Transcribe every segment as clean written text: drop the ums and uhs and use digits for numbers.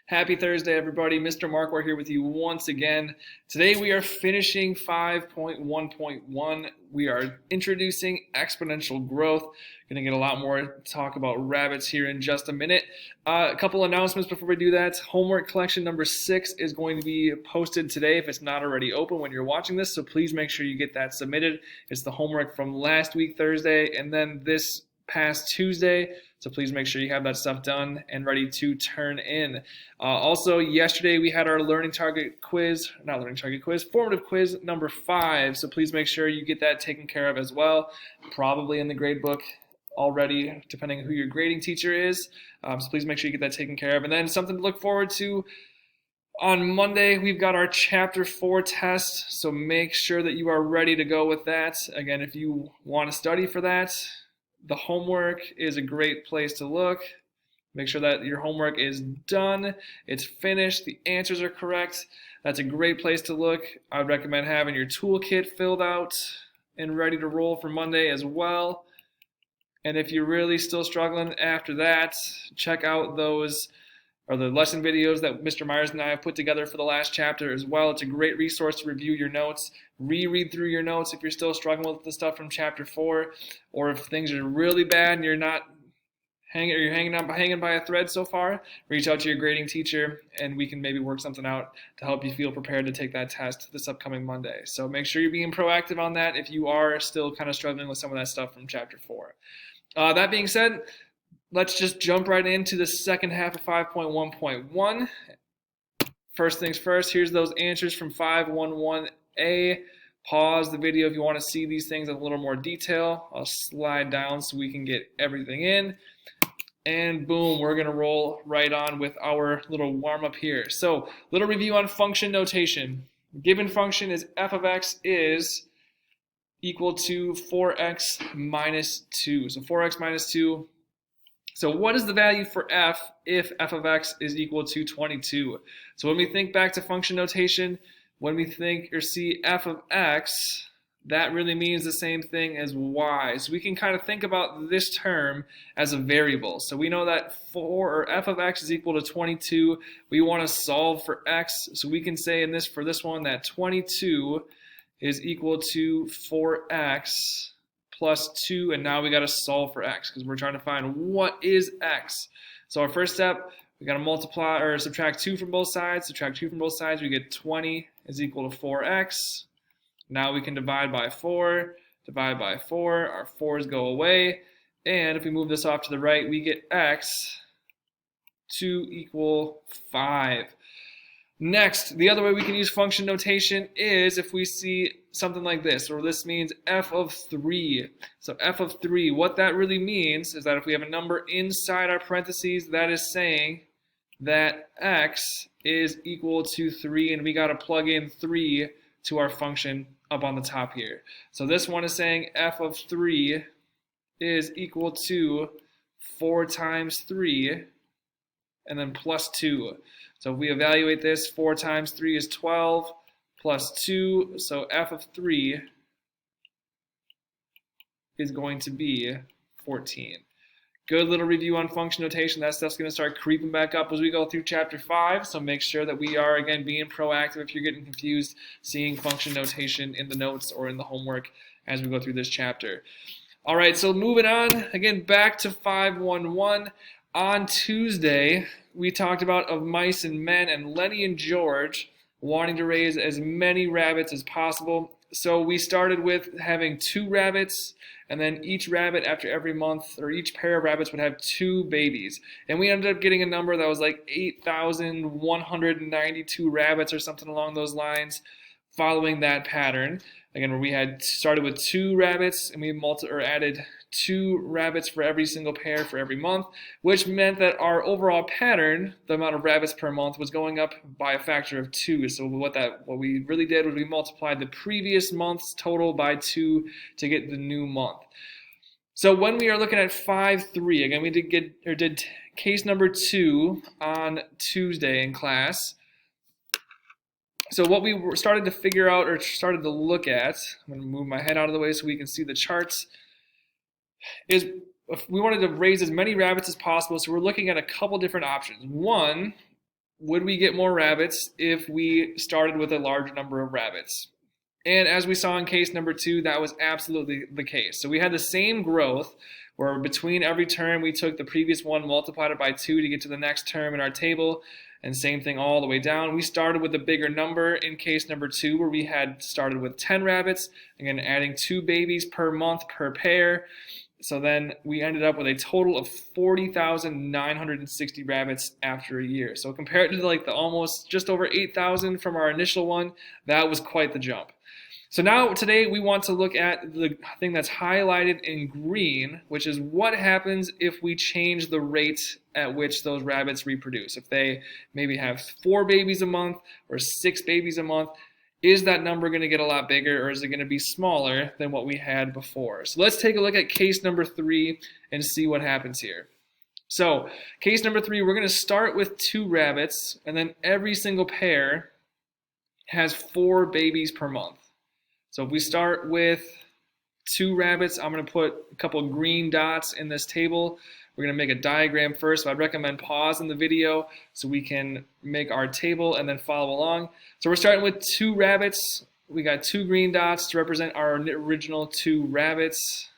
Happy Thursday, everybody. Mr. Markware here with you once again. Today we are finishing 5.1.1. We are introducing exponential growth. Going to get a lot more talk about rabbits here in just a minute. A couple announcements before we do that. Homework collection number 6 is going to be posted today if it's not already open when you're watching this, so please make sure you get that submitted. It's the homework from last week, Thursday, and then this past Tuesday. So please make sure you have that stuff done and ready to turn in. Also, yesterday we had our formative quiz number 5. So please make sure you get that taken care of as well. Probably in the grade book already, depending on who your grading teacher is. So please make sure you get that taken care of. And then something to look forward to. On Monday, we've got our Chapter 4 test. So make sure that you are ready to go with that. Again, if you want to study for that, the homework is a great place to look. Make sure that your homework is done, it's finished, the answers are correct. That's a great place to look. I would recommend having your toolkit filled out and ready to roll for Monday as well. And if you're really still struggling after that, check out those the lesson videos that Mr. Myers and I have put together for the last chapter as well. It's a great resource to review your notes, reread through your notes if you're still struggling with the stuff from Chapter 4, or if things are really bad and you're not hanging by a thread so far, reach out to your grading teacher and we can maybe work something out to help you feel prepared to take that test this upcoming Monday. So make sure you're being proactive on that if you are still kind of struggling with some of that stuff from Chapter 4. That being said, let's just jump right into the second half of 5.1.1. First things first, here's those answers from 5.1.1a. Pause the video if you want to see these things in a little more detail. I'll slide down so we can get everything in. And boom, we're going to roll right on with our little warm-up here. So, little review on function notation. Given function is f of x is equal to 4x minus 2. So 4x minus 2. So what is the value for f if f of x is equal to 22? So when we think back to function notation, when we think or see f of x, that really means the same thing as y. So we can kind of think about this term as a variable. So we know that f of x is equal to 22. We want to solve for x. So we can say for this one that 22 is equal to 4x plus 2, and now we got to solve for x because we're trying to find what is x. So our first step, we got to multiply or subtract 2 from both sides. Subtract 2 from both sides, we get 20 is equal to 4x. Now we can divide by 4. Divide by 4, our 4's go away. And if we move this off to the right, we get x to equal 5. Next, the other way we can use function notation is if we see something like this, or this means f of 3. So f of 3, what that really means is that if we have a number inside our parentheses, that is saying that x is equal to 3, and we got to plug in 3 to our function up on the top here. So this one is saying f of 3 is equal to 4 times 3, and then plus 2. So if we evaluate this, 4 times 3 is 12, plus 2, so f of 3 is going to be 14. Good little review on function notation. That stuff's going to start creeping back up as we go through Chapter 5, so make sure that we are, again, being proactive if you're getting confused, seeing function notation in the notes or in the homework as we go through this chapter. All right, so moving on, again, back to 5.1.1. On Tuesday, we talked about Of Mice and Men and Lenny and George wanting to raise as many rabbits as possible. So we started with having 2 rabbits, and then each rabbit after every month, or each pair of rabbits would have 2 babies. And we ended up getting a number that was like 8,192 rabbits or something along those lines, following that pattern. Again, where we had started with 2 rabbits, and we added 2 rabbits for every single pair for every month, which meant that our overall pattern, the amount of rabbits per month, was going up by a factor of 2. So what we really did was we multiplied the previous month's total by 2 to get the new month. So when we are looking at 5.3, again, we did case number 2 on Tuesday in class. So what we started to figure out or started to look at, I'm going to move my head out of the way so we can see the charts, is if we wanted to raise as many rabbits as possible, so we're looking at a couple different options. One would we get more rabbits if we started with a large number of rabbits? And as we saw in case number 2, that was absolutely the case. So we had the same growth where between every term we took the previous one, multiplied it by 2 to get to the next term in our table, and same thing all the way down. We started with a bigger number in case number 2 where we had started with 10 rabbits, again adding 2 babies per month per pair. So then we ended up with a total of 40,960 rabbits after a year. So compared to like the almost just over 8,000 from our initial one, that was quite the jump. So now today we want to look at the thing that's highlighted in green, which is what happens if we change the rate at which those rabbits reproduce. If they maybe have 4 babies a month or 6 babies a month, is that number going to get a lot bigger, or is it going to be smaller than what we had before? So let's take a look at case number 3 and see what happens here. So case number 3, we're going to start with 2 rabbits, and then every single pair has 4 babies per month. So if we start with 2 rabbits, I'm going to put a couple of green dots in this table. We're going to make a diagram first, so I'd recommend pausing the video so we can make our table and then follow along. So we're starting with 2 rabbits. We got 2 green dots to represent our original 2 rabbits.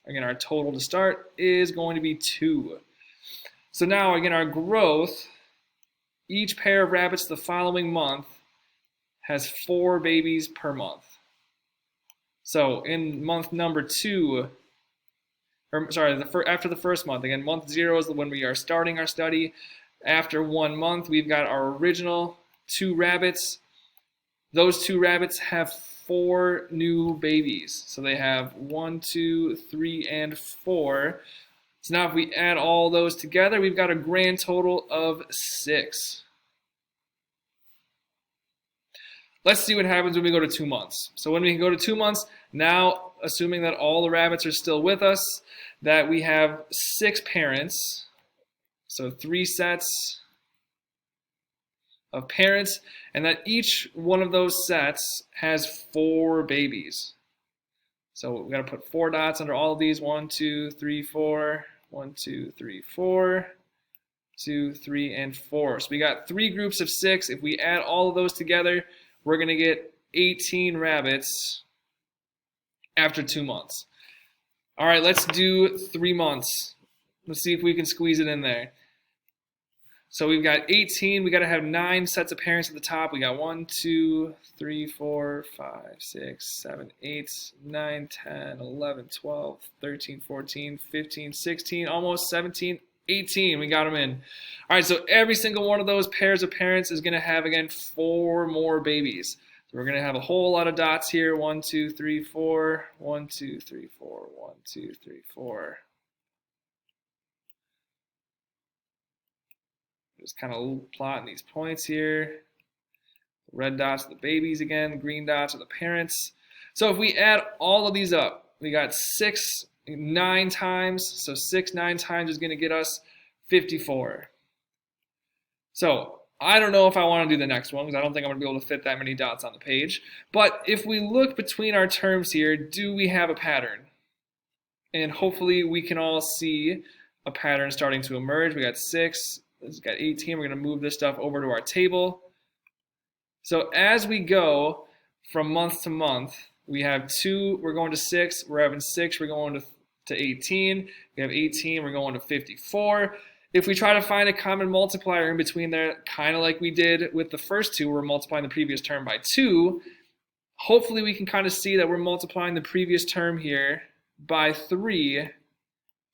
Again, our total to start is going to be 2. So now, again, our growth, each pair of rabbits the following month has 4 babies per month. So in month number 2, after the first month, again, month 0 is when we are starting our study. After 1 month, we've got our original 2 rabbits. Those 2 rabbits have 4 new babies. So they have 1, 2, 3, and 4. So now if we add all those together, we've got a grand total of 6. Let's see what happens when we go to 2 months. So when we go to 2 months, now assuming that all the rabbits are still with us, that we have 6 parents, so 3 sets of parents, and that each one of those sets has 4 babies. So we've got to put 4 dots under all of these. 1, 2, 3, 4. 1, 2, 3, 4. 2, 3, and 4. So we got 3 groups of 6. If we add all of those together, we're going to get 18 rabbits after 2 months. All right, let's do 3 months. Let's see if we can squeeze it in there. So we've got 18. We got to have 9 sets of parents at the top. We got 1, 2, 3, 4, 5, 6, 7, 8, 9, 10, 11, 12, 13, 14, 15, 16, almost 17, 18. We got them in. All right, so every single one of those pairs of parents is going to have, again, 4 more babies. So we're going to have a whole lot of dots here. 1, 2, 3, 4. 1, 2, 3, 4. 1, 2, 3, 4. Just kind of plotting these points here. Red dots are the babies again. Green dots are the parents. So if we add all of these up, we got 6 9 times. So 6 9 times is going to get us 54. So I don't know if I want to do the next one because I don't think I'm going to be able to fit that many dots on the page. But if we look between our terms here, do we have a pattern? And hopefully we can all see a pattern starting to emerge. We got 6, we've got 18. We're going to move this stuff over to our table. So as we go from month to month, we have 2, we're going to 6, we're having 6, we're going to 18. We have 18, we're going to 54. If we try to find a common multiplier in between there, kind of like we did with the first 2, we're multiplying the previous term by 2. Hopefully we can kind of see that we're multiplying the previous term here by 3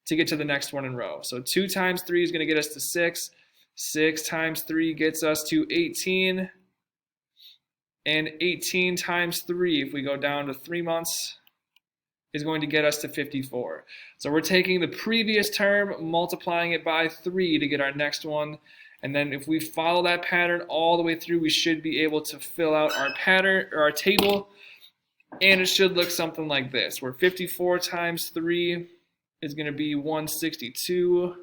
to get to the next one in row. So 2 times 3 is going to get us to 6. 6 times 3 gets us to 18. And 18 times 3, if we go down to 3 months, is going to get us to 54. So we're taking the previous term, multiplying it by 3 to get our next one. And then if we follow that pattern all the way through, we should be able to fill out our pattern or our table. And it should look something like this, where 54 times 3 is going to be 162.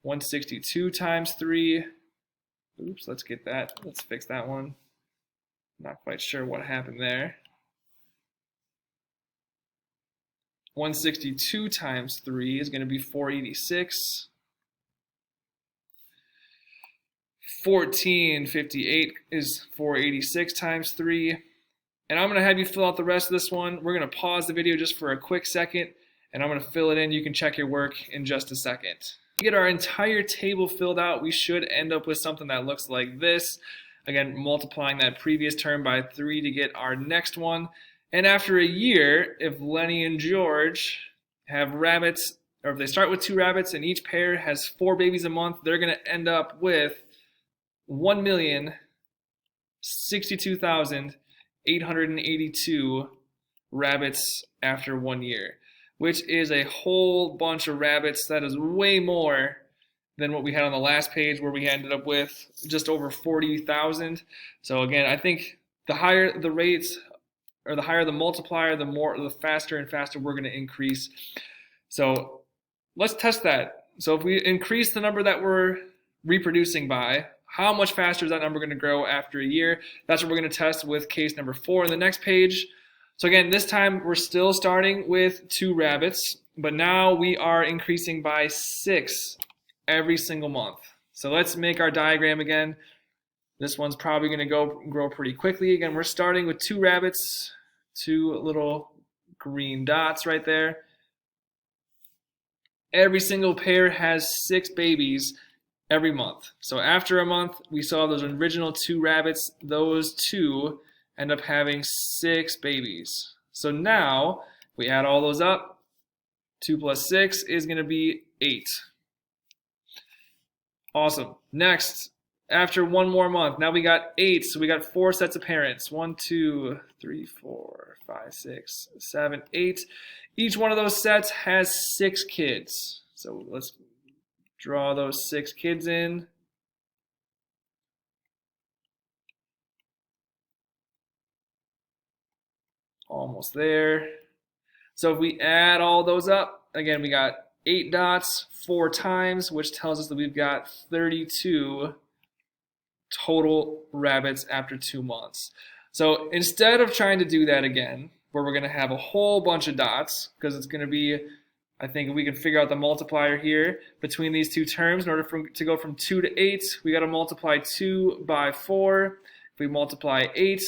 162 times 3. Oops, let's get that. Let's fix that one. Not quite sure what happened there. 162 times 3 is going to be 486. 1458 is 486 times 3. And I'm going to have you fill out the rest of this one. We're going to pause the video just for a quick second, and I'm going to fill it in. You can check your work in just a second. To get our entire table filled out, we should end up with something that looks like this. Again, multiplying that previous term by 3 to get our next one. And after a year, if Lenny and George have rabbits, or if they start with 2 rabbits and each pair has 4 babies a month, they're going to end up with 1,062,882 rabbits after 1 year, which is a whole bunch of rabbits. That is way more than what we had on the last page, where we ended up with just over 40,000. So again, I think the higher the rates, or the higher the multiplier, the faster and faster we're going to increase. So let's test that. So if we increase the number that we're reproducing by, how much faster is that number going to grow after a year? That's what we're going to test with case number 4 in the next page. So again, this time we're still starting with 2 rabbits, but now we are increasing by 6 every single month. So let's make our diagram again. This one's probably going to grow pretty quickly. Again, we're starting with 2 rabbits, 2 little green dots right there. Every single pair has 6 babies every month. So after a month, we saw those original 2 rabbits. Those 2 end up having 6 babies. So now we add all those up. 2 plus 6 is going to be 8. Awesome. Next, after 1 more month, now we got 8. So we got 4 sets of parents. 1, 2, 3, 4, 5, 6, 7, 8. Each one of those sets has 6 kids. So let's draw those 6 kids in. Almost there. So if we add all those up, again, we got 8 dots 4 times, which tells us that we've got 32 total rabbits after 2 months. So instead of trying to do that again, where we're going to have a whole bunch of dots, because it's going to be, I think we can figure out the multiplier here between these 2 terms. In order to go from 2 to 8, we got to multiply 2 by 4. If we multiply 8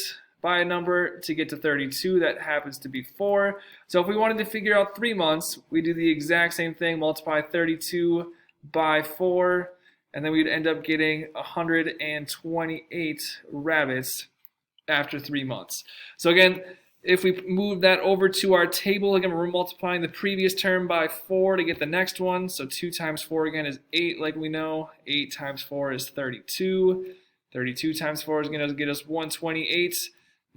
by a number to get to 32, that happens to be 4. So if we wanted to figure out 3 months, we do the exact same thing, multiply 32 by 4, and then we'd end up getting 128 rabbits after 3 months. So again, if we move that over to our table, again, we're multiplying the previous term by 4 to get the next one. So 2 times 4 again is 8, like we know. 8 times 4 is 32. 32 times 4 is going to get us 128.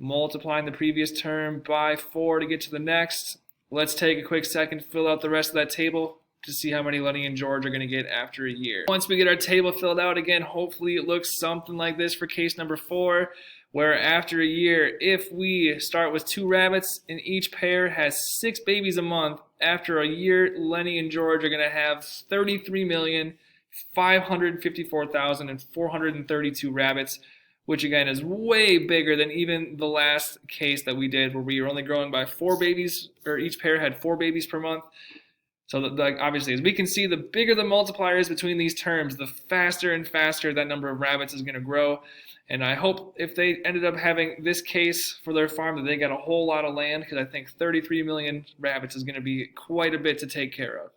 Multiplying the previous term by 4 to get to the next. Let's take a quick second to fill out the rest of that table to see how many Lenny and George are going to get after a year. Once we get our table filled out again, hopefully it looks something like this for case number 4, where after a year, if we start with 2 rabbits and each pair has 6 babies a month, after a year, Lenny and George are going to have 33,554,432 rabbits, which again is way bigger than even the last case that we did, where we were only growing by 4 babies, or each pair had 4 babies per month. So obviously, as we can see, the bigger the multiplier is between these terms, the faster and faster that number of rabbits is going to grow. And I hope if they ended up having this case for their farm that they got a whole lot of land, because I think 33 million rabbits is going to be quite a bit to take care of.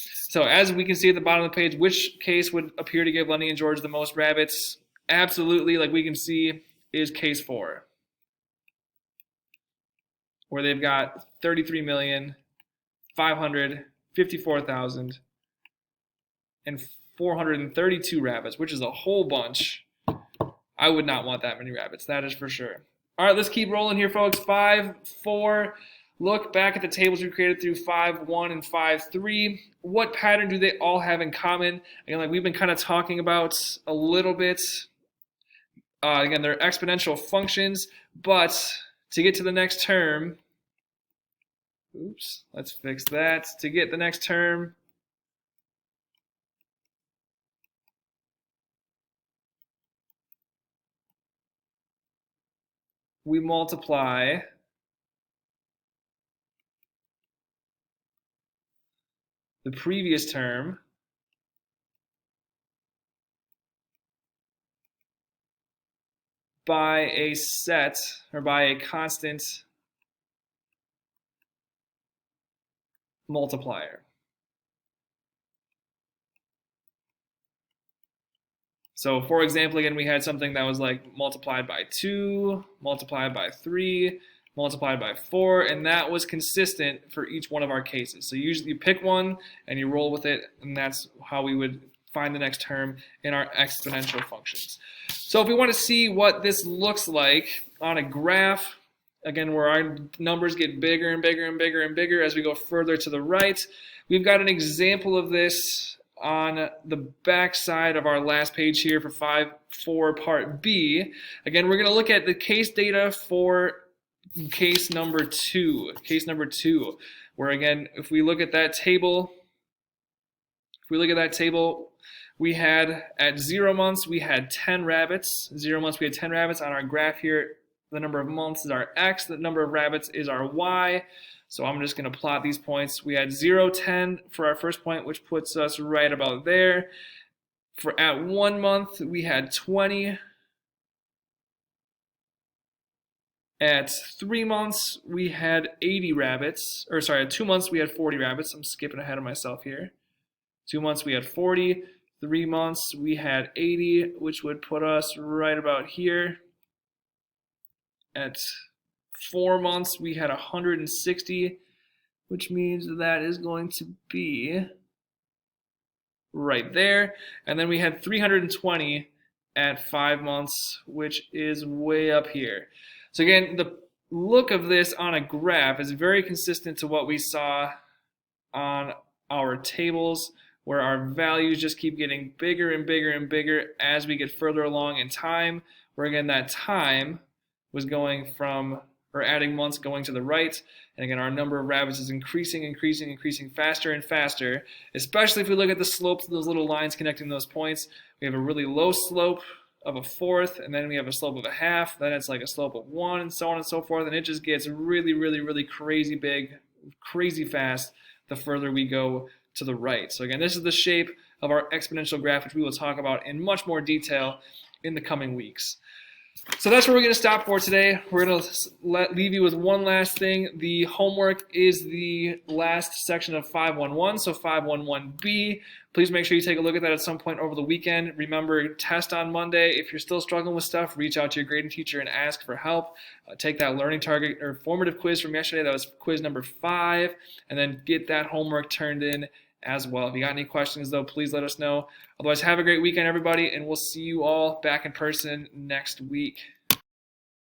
So as we can see at the bottom of the page, which case would appear to give Lenny and George the most rabbits? Absolutely, like we can see, is case 4, where they've got 33,554,432 rabbits, which is a whole bunch. I would not want that many rabbits, that is for sure. All right, let's keep rolling here, folks. 5, 4. Look back at the tables we created through 5, 1, and 5, 3. What pattern do they all have in common? Again, like we've been kind of talking about a little bit. Again, they're exponential functions, but to get to the next term, oops, let's fix that. To get the next term, we multiply the previous term by a set or by a constant multiplier. So for example, again, we had something that was like multiplied by 2, multiplied by 3, multiplied by 4, and that was consistent for each one of our cases. So usually you pick one and you roll with it, and that's how we would find the next term in our exponential functions. So if we want to see what this looks like on a graph, again, where our numbers get bigger and bigger and bigger and bigger as we go further to the right, we've got an example of this on the back side of our last page here for 5.4 part B. Again, we're going to look at the case data for case number 2. Case number 2, where again, if we look at that table, we had at 0 months, we had 10 rabbits. 0 months, we had 10 rabbits. On our graph here, the number of months is our X, the number of rabbits is our Y. So I'm just going to plot these points. We had 0, 10 for our first point, which puts us right about there. For at 1 month, we had 20. At 3 months, we had 80 rabbits. Or sorry, at 2 months, we had 40 rabbits. I'm skipping ahead of myself here. 2 months, we had 40. 3 months, we had 80, which would put us right about here. At 4 months, we had 160, which means that is going to be right there. And then we had 320 at 5 months, which is way up here. So again, the look of this on a graph is very consistent to what we saw on our tables, where our values just keep getting bigger and bigger and bigger as we get further along in time, where again, that time was going from, or adding months going to the right. And again, our number of rabbits is increasing faster and faster, especially if we look at the slopes of those little lines connecting those points. We have a really low slope of a fourth, and then we have a slope of a half, then it's like a slope of 1, and so on and so forth, and it just gets really, really, really crazy big, crazy fast the further we go to the right. So again, this is the shape of our exponential graph, which we will talk about in much more detail in the coming weeks. So that's where we're going to stop for today. We're going to leave you with one last thing. The homework is the last section of 511, so 511B. Please make sure you take a look at that at some point over the weekend. Remember, test on Monday. If you're still struggling with stuff, reach out to your grading teacher and ask for help. Take that learning target or formative quiz from yesterday. That was quiz number 5, and then get that homework turned in as well. If you got any questions, though, please let us know. Otherwise, have a great weekend, everybody, and we'll see you all back in person next week.